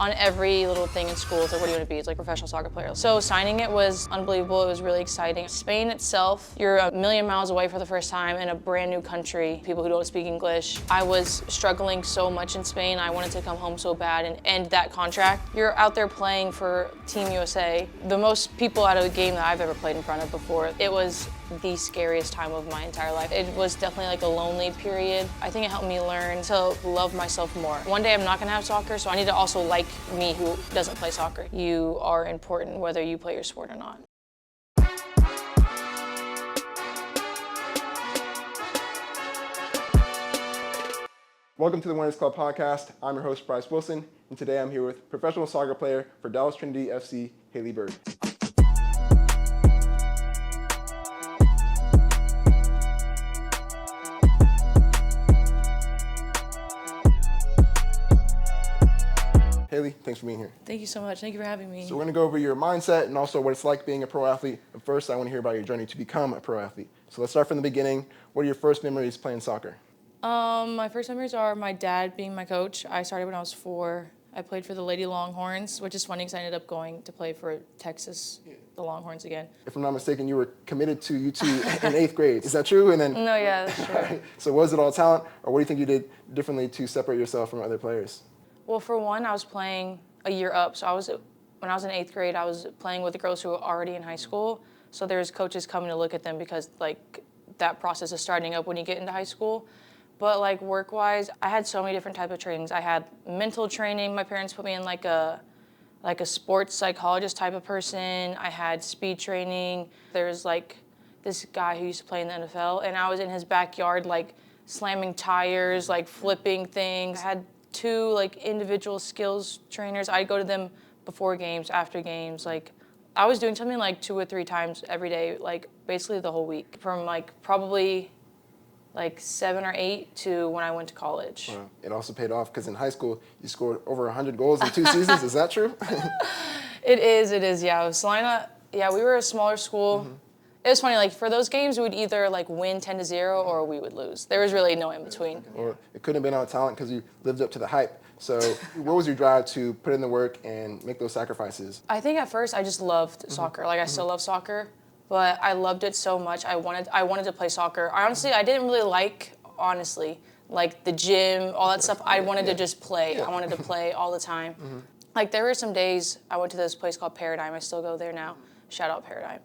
on every little thing in school. It's like, what do you want to be? It's like professional soccer player. So signing it was unbelievable. It was really exciting. Spain itself, you're a million miles away for the first time in a brand new country, people who don't speak English. I was struggling so much in Spain. I wanted to come home so bad and end that contract. You're out there playing for Team USA. The most people out of a game that I've ever played in front of before. It was the scariest time of my entire life. It was definitely like a lonely period. I think it helped me learn to love myself more. One day I'm not gonna have soccer, so I need to also like me who doesn't play soccer. You are important whether you play your sport or not. Welcome to the Winners Club podcast. I'm your host, Bryce Wilson, and today I'm here with professional soccer player for Dallas Trinity FC, Haley Berg. Haley, thanks for being here. Thank you so much. Thank you for having me. So we're going to go over your mindset and also what it's like being a pro athlete. But first, I want to hear about your journey to become a pro athlete. So let's start from the beginning. What are your first memories playing soccer? My first memories are my dad being my coach. I started when I was 4. I played for the Lady Longhorns, which is funny because I ended up going to play for Texas, the Longhorns again. If I'm not mistaken, you were committed to UT in 8th grade. Is that true? And then No, yeah, that's true. So was it all talent, or what do you think you did differently to separate yourself from other players? Well, for one, I was playing a year up. So when I was in 8th grade, I was playing with the girls who were already in high school. So there's coaches coming to look at them because like that process is starting up when you get into high school. But like work-wise, I had so many different types of trainings. I had mental training. My parents put me in like a sports psychologist type of person. I had speed training. There was like this guy who used to play in the NFL, and I was in his backyard like slamming tires, like flipping things. I had 2 like individual skills trainers. I'd go to them before games, after games. Like I was doing something like 2 or 3 times every day, like basically the whole week, from like probably like 7 or 8 to when I went to college. Wow. It also paid off because in high school you scored over 100 goals in 2 seasons. Is that true? It is. Yeah, Salina. Yeah, we were a smaller school. Mm-hmm. It was funny, like for those games, we would either like win 10-0 or we would lose. There was really no in between. Or it couldn't have been on talent because you lived up to the hype. So what was your drive to put in the work and make those sacrifices? I think at first I just loved soccer. Like I still love soccer, but I loved it so much. I wanted to play soccer. I didn't really like the gym, all that stuff. I wanted to just play. I wanted to play all the time. Mm-hmm. Like there were some days I went to this place called Paradigm. I still go there now. Shout out Paradigm.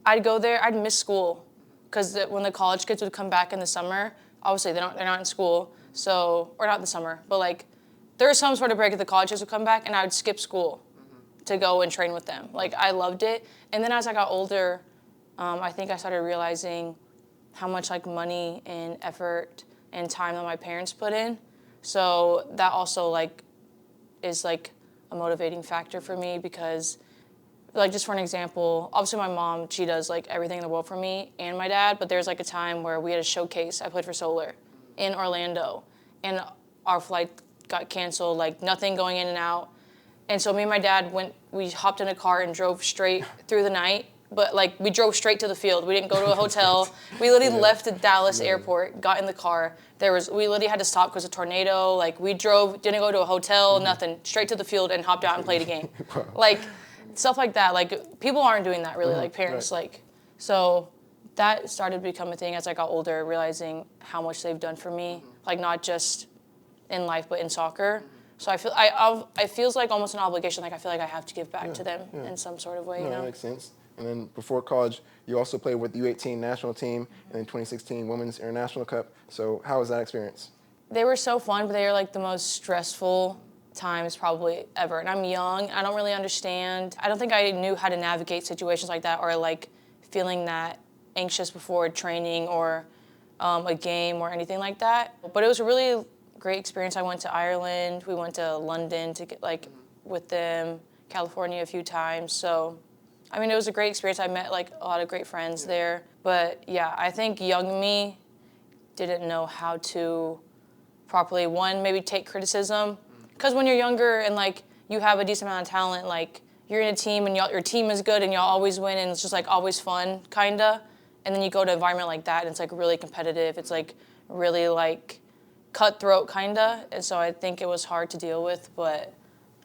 I'd go there, I'd miss school, because when the college kids would come back in the summer, obviously they're not in school, or not in the summer, but like there was some sort of break at the college kids would come back, and I would skip school to go and train with them. Like I loved it. And then as I got older, I think I started realizing how much like money and effort and time that my parents put in. So that also like is like a motivating factor for me because like just for an example, obviously my mom, she does like everything in the world for me and my dad, but there's like a time where we had a showcase. I played for Solar in Orlando and our flight got canceled, like nothing going in and out. And so me and my dad we hopped in a car and drove straight through the night, but like we drove straight to the field. We didn't go to a hotel. We literally left the Dallas airport, got in the car. We literally had to stop because of a tornado. Like we drove, didn't go to a hotel, nothing, straight to the field and hopped out and played a game. Wow. Like, stuff like that, like people aren't doing that really, like parents, right. Like, so that started to become a thing as I got older, realizing how much they've done for me, like not just in life, but in soccer. So I feels like almost an obligation, like I feel like I have to give back to them in some sort of way, you know? That makes sense. And then before college, you also played with the U18 national team and the 2016 Women's International Cup. So how was that experience? They were so fun, but they were like the most stressful times probably ever. And I'm young, I don't really understand. I don't think I knew how to navigate situations like that or like feeling that anxious before training or a game or anything like that. But it was a really great experience. I went to Ireland, we went to London to get like with them, California a few times. So, I mean, it was a great experience. I met like a lot of great friends there. But yeah, I think young me didn't know how to properly, maybe take criticism. Because when you're younger and like you have a decent amount of talent, like you're in a team and your team is good and y'all always win and it's just like always fun, kinda. And then you go to an environment like that and it's like really competitive. It's like really like cutthroat, kinda. And so I think it was hard to deal with, but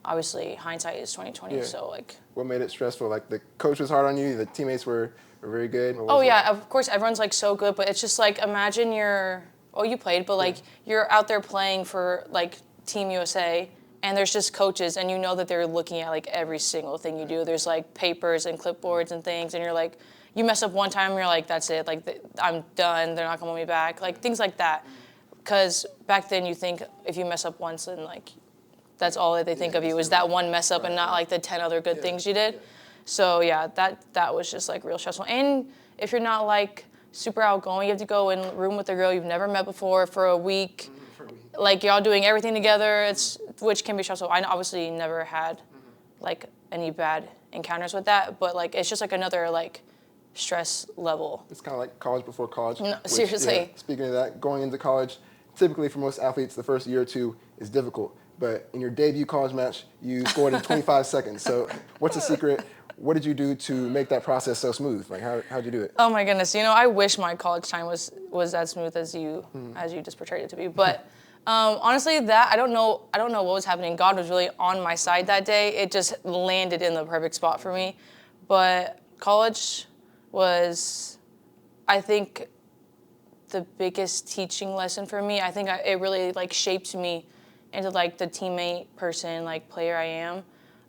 obviously hindsight is 2020. Yeah. So like. What made it stressful? Like the coach was hard on you. The teammates were very good. Oh yeah, of course everyone's like so good, but it's just like imagine you played, but like you're out there playing for like Team USA, and there's just coaches, and you know that they're looking at like every single thing you do. There's like papers and clipboards and things, and you're like, you mess up one time, you're like, that's it, like I'm done. They're not gonna want me back, like things like that. Because back then you think if you mess up once, then like that's all that they think of you is that one mess up and not like the 10 other good things you did. So yeah, that was just like real stressful. And if you're not like super outgoing, you have to go in a room with a girl you've never met before for a week. Like y'all doing everything together, which can be stressful. I obviously never had like any bad encounters with that, but like it's just like another like stress level. It's kind of like college before college. No, seriously. Yeah, speaking of that, going into college, typically for most athletes, the first year or two is difficult. But in your debut college match, you scored in 25 seconds. So what's the secret? What did you do to make that process so smooth? Like how'd you do it? Oh my goodness, I wish my college time was as smooth as you just portrayed it to be. But honestly, I don't know what was happening. God was really on my side that day. It just landed in the perfect spot for me. But college was, I think, the biggest teaching lesson for me. I think it really like shaped me into like the teammate person, like player I am.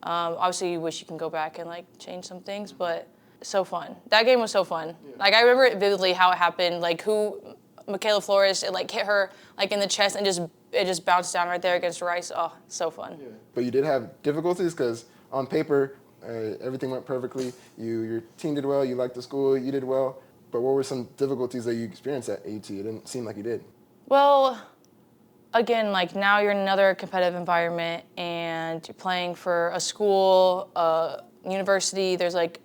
Obviously, you wish you can go back and like change some things, but so fun. That game was so fun. Yeah. Like I remember it vividly how it happened. Like Michaela Flores, it like hit her like in the chest and it just bounced down right there against Bryce. Oh, so fun. Yeah. But you did have difficulties because on paper everything went perfectly. Your team did well. You liked the school. You did well. But what were some difficulties that you experienced at AT? It didn't seem like you did. Well, again, like now you're in another competitive environment and you're playing for a school, a university. There's like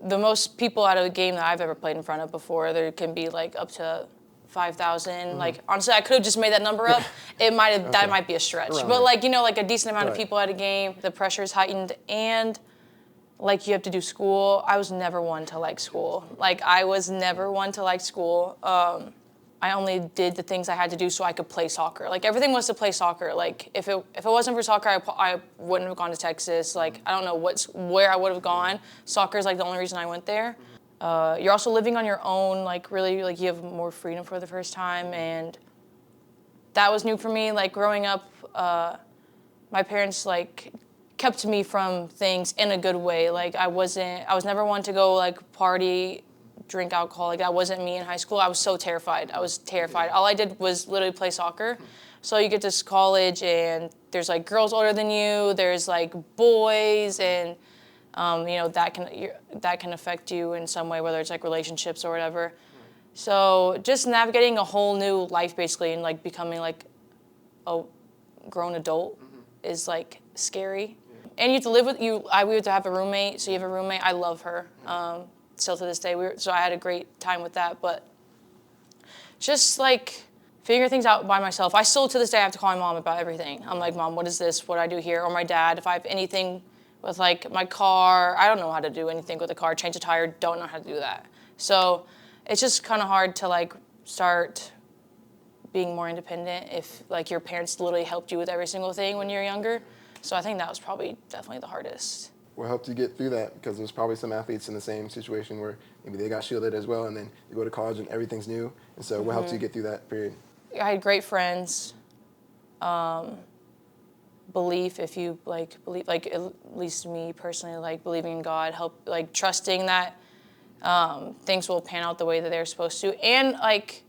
the most people out of a game that I've ever played in front of before. There can be like up to 5,000. Like honestly, I could have just made that number up. That might be a stretch. Around but there. like like a decent amount of people at a game. The pressure is heightened and like you have to do school. I was never one to like school. I only did the things I had to do so I could play soccer. Like everything was to play soccer. Like if it wasn't for soccer, I wouldn't have gone to Texas. Like I don't know where I would have gone. Soccer is like the only reason I went there. You're also living on your own. Like really, like you have more freedom for the first time, and that was new for me. Like growing up, my parents like kept me from things in a good way. Like I was never one to go like party, drink alcohol. Like that wasn't me in high school. I was so terrified. All I did was literally play soccer. So you get to college and there's like girls older than you. There's like boys and that can affect you in some way, whether it's like relationships or whatever. So just navigating a whole new life basically and like becoming like a grown adult is like scary. And you have to live with you. We have to have a roommate. So you have a roommate. I love her. Still to this day, so I had a great time with that. But just like figuring things out by myself. I still to this day have to call my mom about everything. I'm like, Mom, what is this? What do I do here? Or my dad, if I have anything with like my car, I don't know how to do anything with the car. Change a tire, don't know how to do that. So it's just kind of hard to like start being more independent if like your parents literally helped you with every single thing when you're younger. So I think that was probably definitely the hardest. What helped you get through that? Because there's probably some athletes in the same situation where maybe they got shielded as well, and then you go to college and everything's new. And so what helped you get through that period? I had great friends. Belief, if you like at least me personally, like believing in God, trusting that things will pan out the way that they're supposed to, and like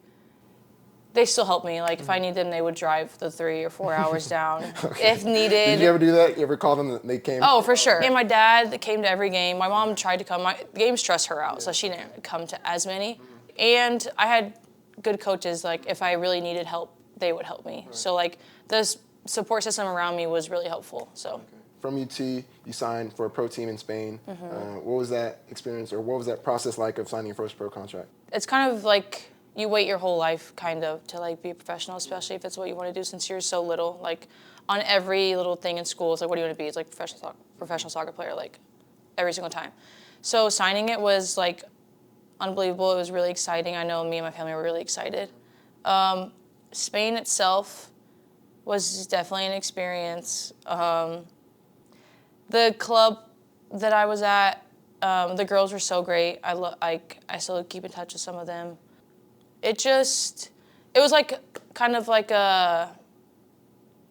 they still help me. Like if I need them, they would drive the 3 or 4 hours down if needed. Did you ever do that? You ever call them and they came? Oh, for sure. And my dad came to every game. My mom tried to come. The games stress her out, so she didn't come to as many. And I had good coaches. Like if I really needed help, they would help me. Right. So like the support system around me was really helpful. So. Okay. From UT, you signed for a pro team in Spain. What was that experience, or what was that process like of signing your first pro contract? It's kind of like you wait your whole life kind of to like be a professional, especially if it's what you want to do since you're so little. Like on every little thing in school, it's like, what do you want to be? It's like professional soccer player, like every single time. So signing it was like unbelievable. It was really exciting. I know me and my family were really excited. Spain itself was definitely an experience. The club that I was at, the girls were so great. I still keep in touch with some of them. It was like kind of like a,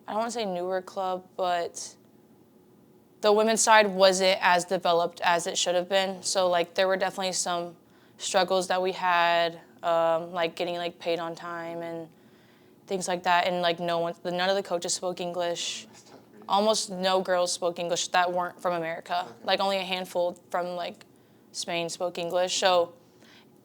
I don't want to say newer club, but the women's side wasn't as developed as it should have been. So like there were definitely some struggles that we had, like getting like paid on time and things like that. And like none of the coaches spoke English. Almost no girls spoke English that weren't from America. Like only a handful from like Spain spoke English. So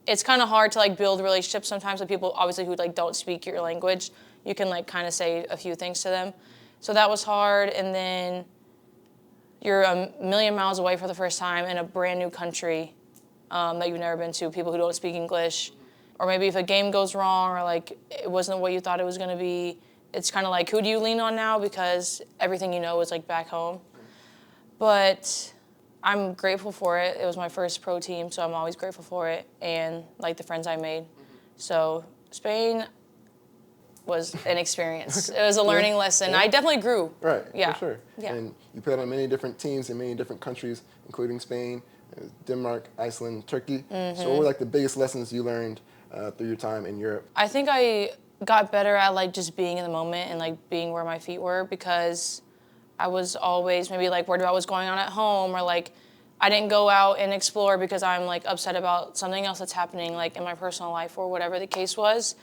it's kind of hard to like build relationships sometimes with people obviously who like don't speak your language. You can like kind of say a few things to them. So that was hard. And then you're a million miles away for the first time in a brand new country that you've never been to, people who don't speak English. Or maybe if a game goes wrong or like it wasn't what you thought it was going to be, it's kind of like, who do you lean on now? Because everything you know is like back home. But I'm grateful for it. It was my first pro team, so I'm always grateful for it. And like the friends I made. So Spain was an experience. It was a learning lesson. I definitely grew. Right, yeah. for sure. Yeah. And you played on many different teams in many different countries, including Spain, Denmark, Iceland, Turkey. So what were like the biggest lessons you learned through your time in Europe? I think I got better at like just being in the moment and like being where my feet were, because I was always maybe like worried about what's going on at home, or like I didn't go out and explore because I'm like upset about something else that's happening like in my personal life or whatever the case was.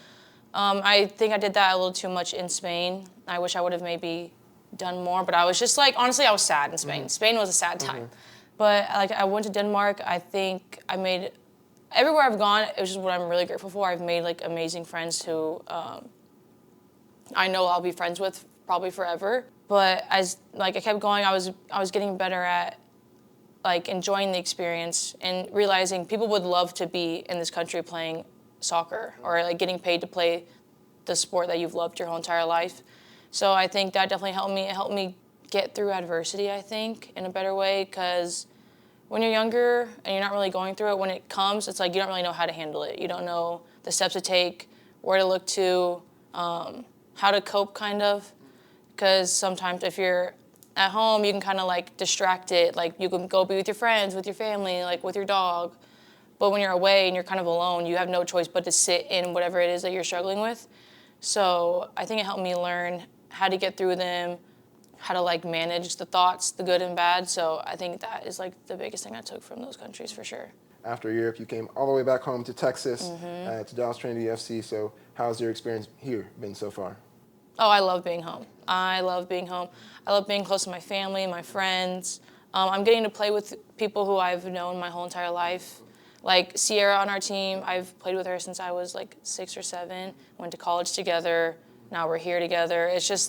I think I did that a little too much in Spain. I wish I would have maybe done more, but I was just like, honestly, I was sad in Spain. Spain was a sad time. But like I went to Denmark. I think I made, everywhere I've gone, it was just what I'm really grateful for. I've made like amazing friends who I know I'll be friends with probably forever. But as like I kept going, I was getting better at like enjoying the experience and realizing people would love to be in this country playing soccer or like getting paid to play the sport that you've loved your whole entire life. So I think that definitely helped me. It helped me get through adversity, I think, in a better way, because when you're younger and you're not really going through it, when it comes, it's like you don't really know how to handle it. You don't know the steps to take, where to look to, how to cope, kind of. Because sometimes if you're at home, you can kind of like distract it. Like you can go be with your friends, with your family, like with your dog. But when you're away and you're kind of alone, you have no choice but to sit in whatever it is that you're struggling with. So I think it helped me learn how to get through them, how to like manage the thoughts, the good and bad. So I think that is like the biggest thing I took from those countries for sure. After Europe, you came all the way back home to Texas, to Dallas Trinity FC. So how's your experience here been so far? Oh, I love being home. I love being home. I love being close to my family, my friends. I'm getting to play with people who I've known my whole entire life. Like Sierra on our team, I've played with her since I was like 6 or 7, went to college together, now we're here together. It's just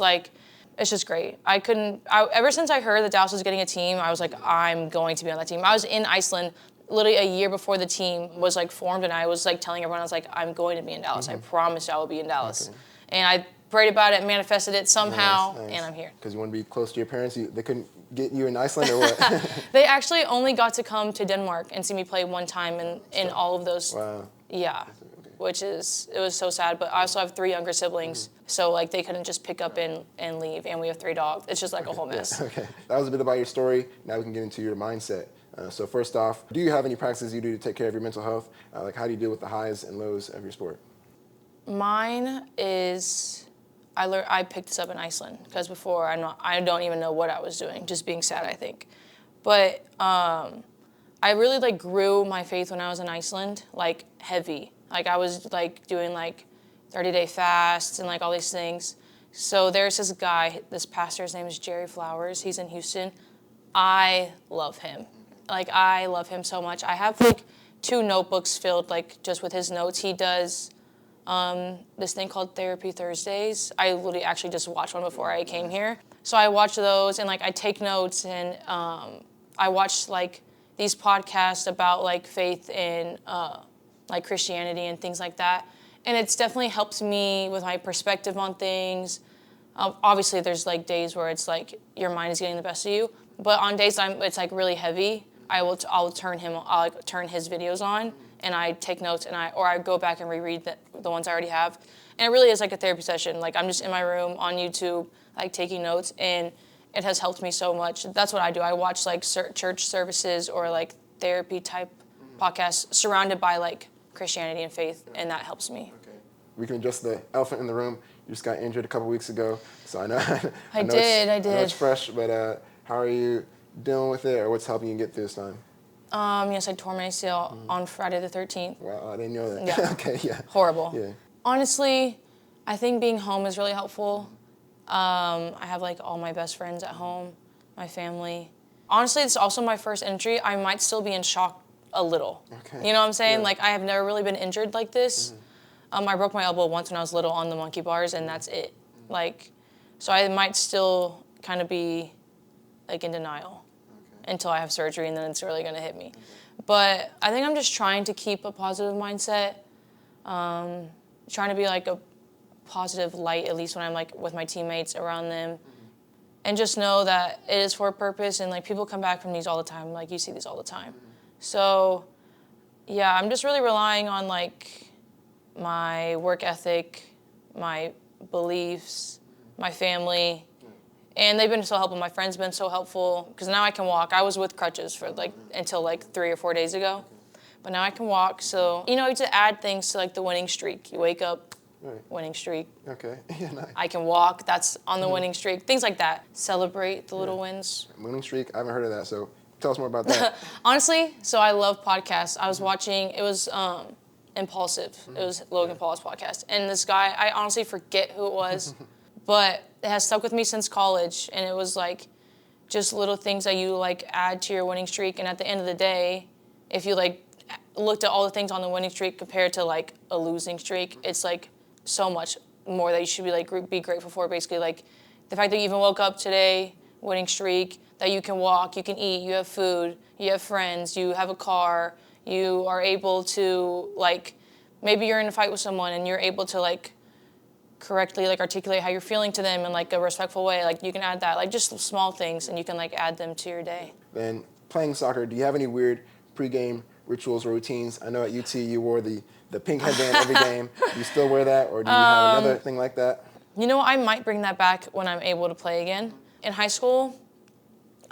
great. Ever since I heard that Dallas was getting a team, I was like, I'm going to be on that team. I was in Iceland literally a year before the team was like formed, and I was like telling everyone, I was like, I'm going to be in Dallas. I promised I will be in Dallas. Okay. And I prayed about it, manifested it somehow, nice. And I'm here. Because you want to be close to your parents? They couldn't get you in Iceland or what? They actually only got to come to Denmark and see me play one time in all of those. Wow. Yeah, okay. It was so sad. But I also have 3 younger siblings, so like they couldn't just pick up and leave. And we have 3 dogs. It's just like a whole mess. Yeah, okay, that was a bit about your story. Now we can get into your mindset. So first off, do you have any practices you do to take care of your mental health? Like how do you deal with the highs and lows of your sport? Mine is, I picked this up in Iceland because before I don't even know what I was doing, just being sad, I think. But I really like grew my faith when I was in Iceland, like heavy. Like I was like doing like 30-day fasts and like all these things. So there's this guy, this pastor, his name is Jerry Flowers. He's in Houston. I love him. Like I love him so much. I have like 2 notebooks filled like just with his notes. He does this thing called Therapy Thursdays. I literally actually just watched one before I came here. So I watch those and like I take notes, and I watch like these podcasts about like faith and like Christianity and things like that. And it's definitely helped me with my perspective on things. Obviously there's like days where it's like your mind is getting the best of you, but on days it's like really heavy, I'll turn his videos on, and I take notes, and I go back and reread the ones I already have. And it really is like a therapy session. Like I'm just in my room on YouTube, like taking notes, and it has helped me so much. That's what I do. I watch like church services or like therapy type podcasts surrounded by like Christianity and faith, and that helps me. Okay. We can address the elephant in the room. You just got injured a couple weeks ago, so I know. I did. I know it's fresh, but how are you dealing with it, or what's helping you get through this time? Yes, I tore my ACL on Friday the 13th. Wow, I didn't know that. Yeah. Okay, yeah. Horrible. Yeah. Honestly, I think being home is really helpful. I have like all my best friends at home, my family. Honestly, it's also my first injury. I might still be in shock a little. Okay. You know what I'm saying? Yeah. Like, I have never really been injured like this. I broke my elbow once when I was little on the monkey bars, and that's it. Like, so I might still kind of be like in denial until I have surgery, and then it's really gonna hit me. But I think I'm just trying to keep a positive mindset, trying to be like a positive light, at least when I'm like with my teammates around them, and just know that it is for a purpose, and like people come back from these all the time, like you see these all the time. So yeah, I'm just really relying on like my work ethic, my beliefs, my family, and they've been so helpful. My friends have been so helpful, because now I can walk. I was with crutches for like until like 3 or 4 days ago, but now I can walk. So, you know, to add things to like the winning streak. You wake up, winning streak. Okay, yeah, nice. I can walk, that's on the winning streak. Things like that. Celebrate the little wins. Winning streak, I haven't heard of that, so tell us more about that. Honestly, so I love podcasts. I was watching, it was Impulsive. It was Logan Paul's podcast. And this guy, I honestly forget who it was, but it has stuck with me since college. And it was like just little things that you like add to your winning streak. And at the end of the day, if you like looked at all the things on the winning streak compared to like a losing streak, it's like so much more that you should be like be grateful for. Basically, like the fact that you even woke up today, winning streak, that you can walk, you can eat, you have food, you have friends, you have a car, you are able to like, maybe you're in a fight with someone and you're able to like correctly like articulate how you're feeling to them in like a respectful way. Like you can add that, like just small things, and you can like add them to your day. Then playing soccer, do you have any weird pregame rituals or routines? I know at UT you wore the pink headband every game. Do you still wear that, or do you have another thing like that? You know, I might bring that back when I'm able to play again. In high school,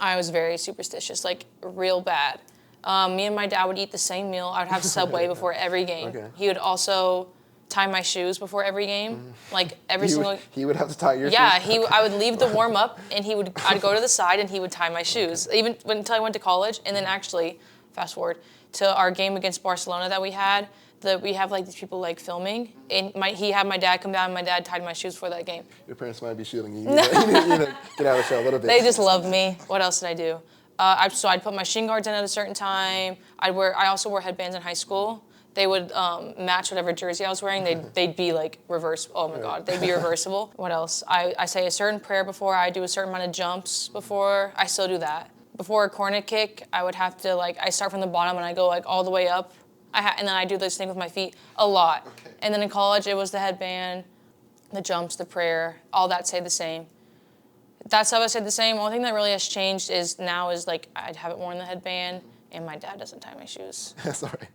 I was very superstitious, like real bad. Me and my dad would eat the same meal. I would have Subway before every game. Okay. He would also tie my shoes before every game, like every single. He would have to tie your shoes? Yeah, I would leave the warm up, and I'd go to the side, and he would tie my shoes, even until I went to college. And then actually, fast forward to our game against Barcelona that we had. We have like these people like filming, and he had my dad come down, and my dad tied my shoes for that game. Your parents might be shielding you. You need to get out of the show a little bit. They just love me. What else did I do? So I'd put my shin guards in at a certain time. I also wore headbands in high school. They would match whatever jersey I was wearing. They'd be like reverse. Oh my God, they'd be reversible. What else? I say a certain prayer before. I do a certain amount of jumps before. I still do that. Before a corner kick, I would have to I start from the bottom and I go like all the way up. And then I do this thing with my feet a lot. Okay. And then in college, it was the headband, the jumps, the prayer, all that stayed the same. That stuff I stayed the same. Only thing that really has changed is now is like I haven't worn the headband, and my dad doesn't tie my shoes. That's all right.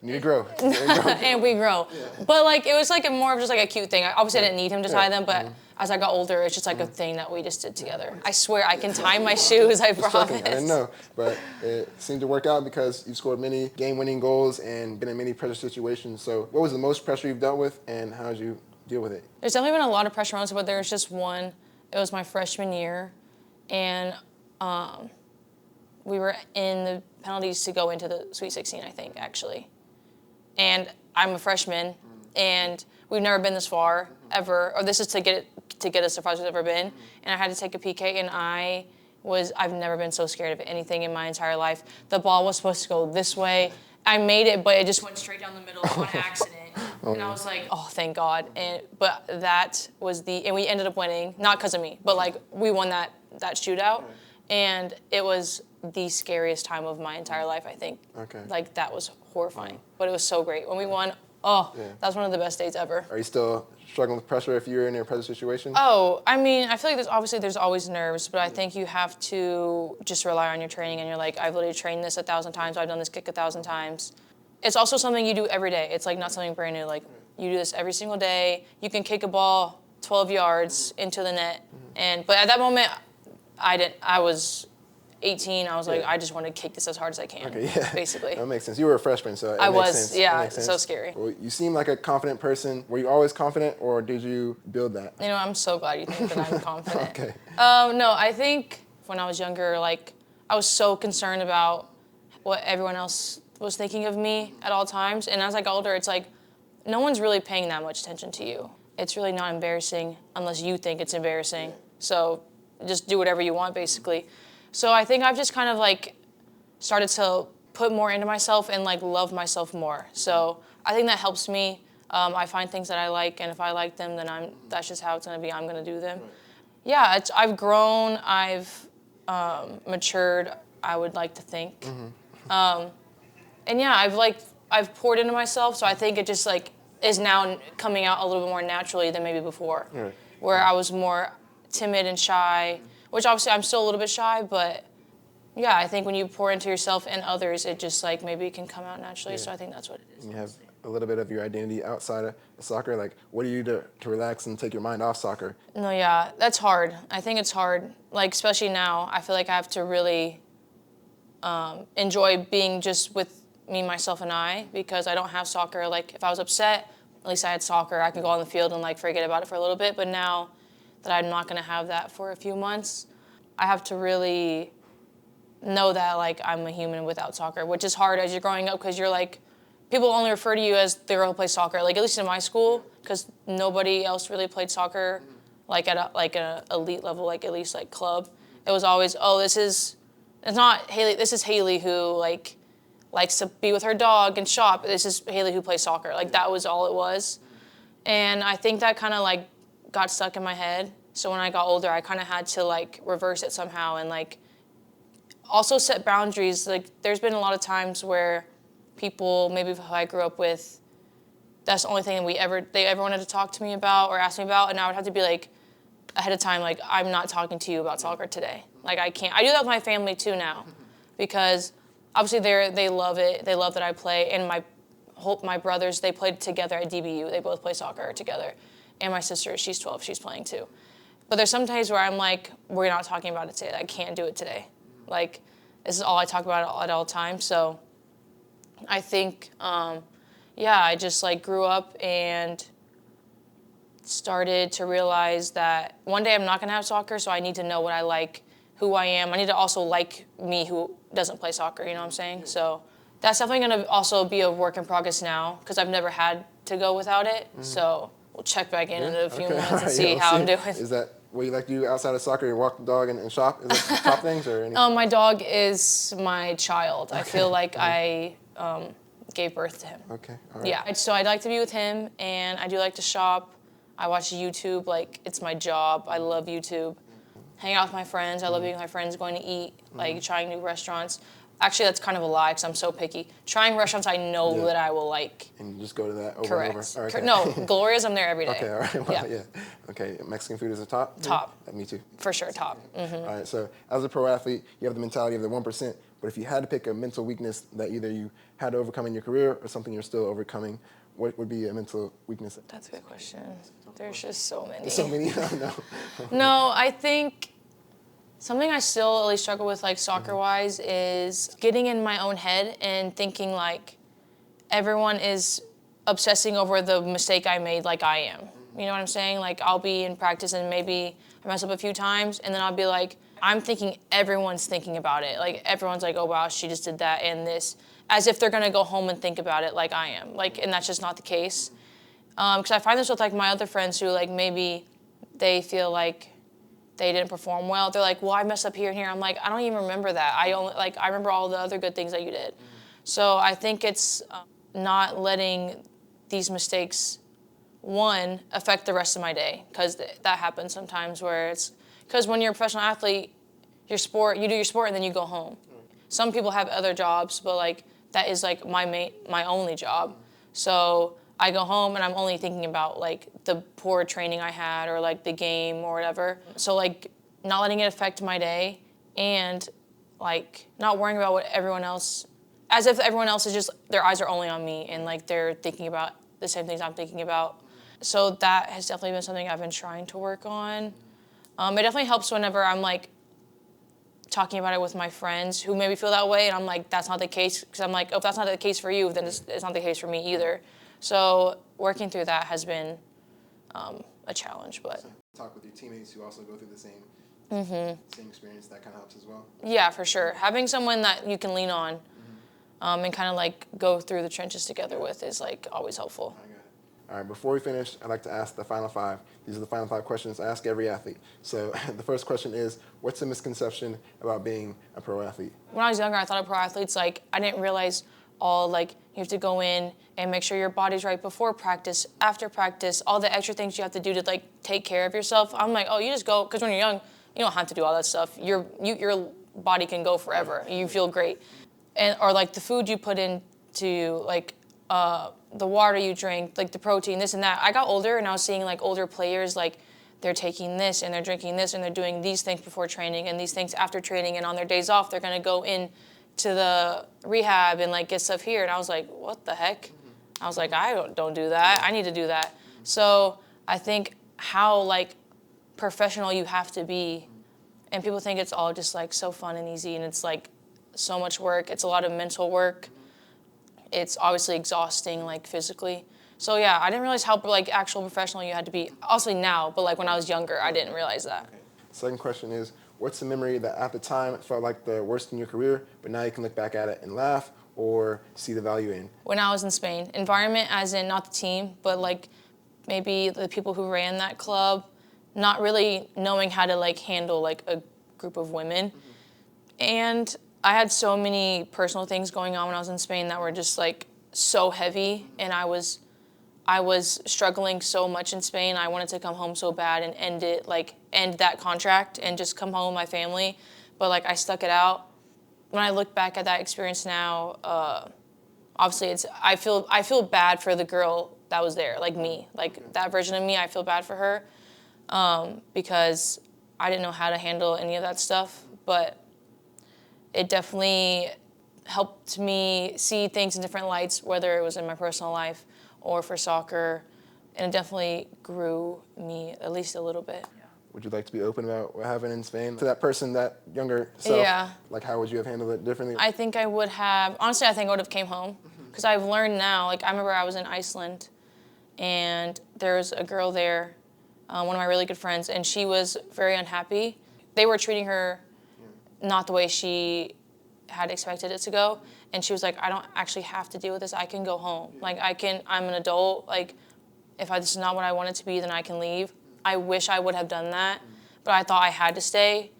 You need to grow. And we grow. Yeah. But like it was like more of just like a cute thing. Obviously I didn't need him to tie them, but as I got older, it's just like a thing that we just did together. I swear I can tie my shoes, I promise. I didn't know, but it seemed to work out because you've scored many game-winning goals and been in many pressure situations. So what was the most pressure you've dealt with, and how did you deal with it? There's definitely been a lot of pressure on us, but there was just one. It was my freshman year, and we were in the penalties to go into the Sweet 16, I think, actually. And I'm a freshman, and we've never been this far, ever. Or this is to get us as far as we've ever been. And I had to take a PK, and I've never been so scared of anything in my entire life. The ball was supposed to go this way. I made it, but it just went straight down the middle on accident. And I was like, oh, thank God. But that was and we ended up winning, not because of me, but like we won that shootout. And it was the scariest time of my entire life, I think. Okay. Like that was horrifying, but it was so great. When we won, that was one of the best days ever. Are you still struggling with pressure if you're in a pressure situation? Oh, I mean, I feel like there's always nerves, but I think you have to just rely on your training, and you're like, I've literally trained this 1,000 times, I've done this kick 1,000 times. It's also something you do every day. It's like not something brand new. Like you do this every single day. You can kick a ball 12 yards into the net, but at that moment, I was 18. I was like, I just want to kick this as hard as I can. Okay, yeah. Basically. That makes sense. You were a freshman, so I makes was, sense. yeah, Makes sense. so scary. Well, you seem like a confident person. Were you always confident, or did you build that? You know, I'm so glad you think that I'm confident. Okay. No, I think when I was younger, like, I was so concerned about what everyone else was thinking of me at all times. And as I got older, it's like, no one's really paying that much attention to you. It's really not embarrassing unless you think it's embarrassing. So just do whatever you want, basically. So I think I've just kind of like started to put more into myself and like love myself more. So I think that helps me. I find things that I like, and if I like them, then that's just how it's gonna be. I'm gonna do them. Yeah, I've grown, I've matured, I would like to think. And yeah, I've poured into myself, so I think it just like is now coming out a little bit more naturally than maybe before, where I was more timid and shy, which obviously I'm still a little bit shy, but yeah, I think when you pour into yourself and others, it just like maybe it can come out naturally. So I think that's what it is. You have a little bit of your identity outside of soccer. Like, what do you do to relax and take your mind off soccer? No, yeah, that's hard. I think it's hard. Like, especially now, I feel like I have to really enjoy being just with me, myself, and I, because I don't have soccer. Like, if I was upset, at least I had soccer. I could go on the field and like forget about it for a little bit. But now that I'm not gonna have that for a few months, I have to really know that like I'm a human without soccer, which is hard as you're growing up, because you're like, people only refer to you as the girl who plays soccer. Like, at least in my school, because nobody else really played soccer like at an elite level, like at least like club. It was always, it's not Haley, this is Haley who like likes to be with her dog and shop. This is Haley who plays soccer. Like, that was all it was. And I think that kind of like got stuck in my head. So when I got older, I kind of had to like reverse it somehow and like also set boundaries. Like, there's been a lot of times where people maybe who I grew up with, that's the only thing they ever wanted to talk to me about or ask me about, and I would have to be like ahead of time, like, I'm not talking to you about soccer today. Like, I can't. I do that with my family too now, because obviously they love it. They love that I play, and my brothers, they played together at DBU. They both play soccer together, and my sister, she's 12, she's playing too. But there's some days where I'm like, we're not talking about it today. I can't do it today. Like, this is all I talk about at all times. So I think, I just like grew up and started to realize that one day I'm not gonna have soccer, so I need to know what I like, who I am. I need to also like me who doesn't play soccer, you know what I'm saying? So that's definitely gonna also be a work in progress now, because I've never had to go without it. So we'll check back in a few months and see how I'm doing. Is that what you like to do outside of soccer? You walk the dog and shop? Is it top things or anything? My dog is my child. I feel like I gave birth to him. Okay, all right. Yeah, so I'd like to be with him, and I do like to shop. I watch YouTube, like, it's my job. I love YouTube. Hang out with my friends. I love being with my friends, going to eat, like trying new restaurants. Actually, that's kind of a lie, because I'm so picky. Trying restaurants I know that I will like. And you just go to that over Correct. and over? Okay. No, Gloria's, I'm there every day. Okay, all right. Well, yeah. Okay, Mexican food is a top? Top. Me too. For sure, top. Mm-hmm. All right, so as a pro athlete, you have the mentality of the 1%, but if you had to pick a mental weakness that either you had to overcome in your career or something you're still overcoming, what would be a mental weakness? That's a good question. There's just so many. So many? No. No, I think something I still at least struggle with, like, soccer-wise, is getting in my own head and thinking, like, everyone is obsessing over the mistake I made like I am. You know what I'm saying? Like, I'll be in practice and maybe I mess up a few times, and then I'll be like, I'm thinking everyone's thinking about it. Like, everyone's like, oh, wow, she just did that and this, as if they're going to go home and think about it like I am. Like, and that's just not the case. Because I find this with, like, my other friends who, like, maybe they feel like they didn't perform well. They're like, well, I messed up here and here. I'm like, I don't even remember that. I remember all the other good things that you did. So I think it's not letting these mistakes, one, affect the rest of my day, because that happens sometimes where it's, because when you're a professional athlete, you do your sport and then you go home. Some people have other jobs, but like that is like my only job. So I go home and I'm only thinking about like the poor training I had or like the game or whatever. So like not letting it affect my day and like not worrying about what everyone else, as if everyone else is just, their eyes are only on me and like they're thinking about the same things I'm thinking about. So that has definitely been something I've been trying to work on. It definitely helps whenever I'm like talking about it with my friends who maybe feel that way, and I'm like, that's not the case, because I'm like, oh, if that's not the case for you, then it's not the case for me either. So working through that has been a challenge, but. Talk with your teammates who also go through the same experience, that kind of helps as well. Yeah, for sure. Having someone that you can lean on and kind of like go through the trenches together with is like always helpful. I got it. All right, before we finish, I'd like to ask the final 5. These are the final 5 questions I ask every athlete. So the first question is, what's a misconception about being a pro athlete? When I was younger, I thought of pro athletes, like, I didn't realize all, like, you have to go in and make sure your body's right before practice, after practice, all the extra things you have to do to, like, take care of yourself. I'm like, oh, you just go, because when you're young, you don't have to do all that stuff. Your body can go forever. You feel great. Or, like, the food you put into, like, the water you drink, like the protein, this and that. I got older and I was seeing like older players, like they're taking this and they're drinking this and they're doing these things before training and these things after training, and on their days off they're gonna go in to the rehab and like get stuff here. And I was like, what the heck? I was like, I don't do that. I need to do that. So I think how like professional you have to be, and people think it's all just like so fun and easy, and it's like so much work. It's a lot of mental work. It's obviously exhausting, like physically. So yeah, I didn't realize how like actual professional you had to be. Also now, but like when I was younger, I didn't realize that. Okay. Second question is, what's a memory that at the time felt like the worst in your career, but now you can look back at it and laugh or see the value in? When I was in Spain, environment as in not the team, but like maybe the people who ran that club, not really knowing how to like handle like a group of women. And I had so many personal things going on when I was in Spain that were just like so heavy, and I was struggling so much in Spain. I wanted to come home so bad and end that contract and just come home with my family, but like I stuck it out. When I look back at that experience now, obviously I feel bad for the girl that was there, like me, like that version of me. I feel bad for her because I didn't know how to handle any of that stuff, but it definitely helped me see things in different lights, whether it was in my personal life or for soccer, and it definitely grew me at least a little bit. Would you like to be open about what happened in Spain to that person, that younger self? Yeah. Like, how would you have handled it differently? I think I would have, honestly, I think I would have came home, because I've learned now, like I remember I was in Iceland, and there was a girl there, one of my really good friends, and she was very unhappy. They were treating her not the way she had expected it to go. And she was like, I don't actually have to deal with this. I can go home. Like I'm an adult. Like if this is not what I want it to be, then I can leave. I wish I would have done that, but I thought I had to stay.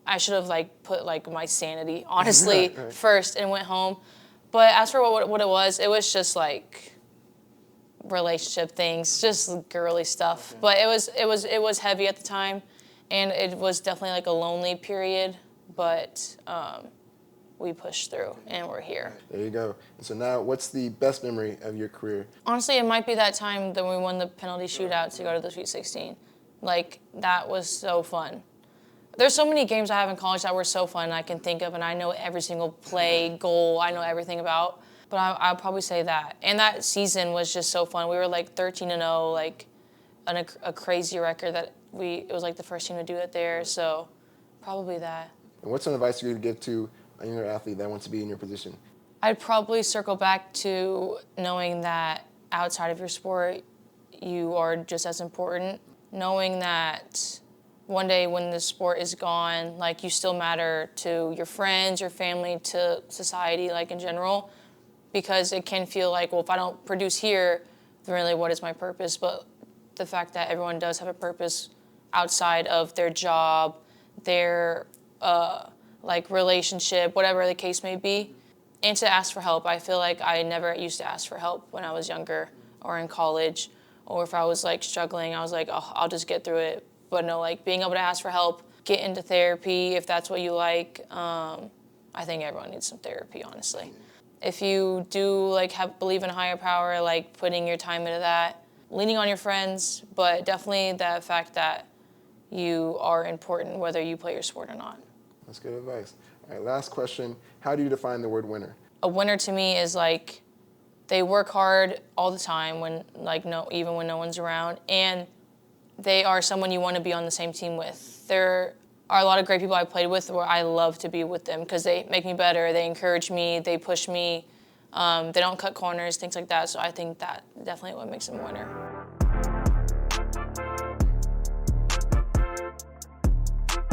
I should have like put like my sanity, honestly, first and went home. But as for what it was just like relationship things, just girly stuff. But it was heavy at the time, and it was definitely like a lonely period. But we pushed through, and we're here. There you go. And so now, what's the best memory of your career? Honestly, it might be that time that we won the penalty shootout to go to the Sweet 16. Like, that was so fun. There's so many games I have in college that were so fun I can think of, and I know every single play, goal, I know everything about. But I'll probably say that. And that season was just so fun. We were like 13-0, like a crazy record that it was like the first team to do it there. So probably that. And what's some advice you would give to a younger athlete that wants to be in your position? I'd probably circle back to knowing that outside of your sport, you are just as important. Knowing that one day when the sport is gone, like you still matter to your friends, your family, to society, like in general, because it can feel like, well, if I don't produce here, then really what is my purpose? But the fact that everyone does have a purpose outside of their job, their like relationship, whatever the case may be, and to ask for help. I feel like I never used to ask for help when I was younger or in college, or if I was like struggling, I was like, oh, I'll just get through it. But no, like being able to ask for help, get into therapy if that's what you like. I think everyone needs some therapy, honestly. If you do like believe in a higher power, like putting your time into that, leaning on your friends, but definitely the fact that you are important whether you play your sport or not. That's good advice. All right, last question. How do you define the word winner? A winner to me is like they work hard all the time even when no one's around, and they are someone you want to be on the same team with. There are a lot of great people I played with where I love to be with them because they make me better, they encourage me, they push me, they don't cut corners, things like that. So I think that definitely what makes them a winner.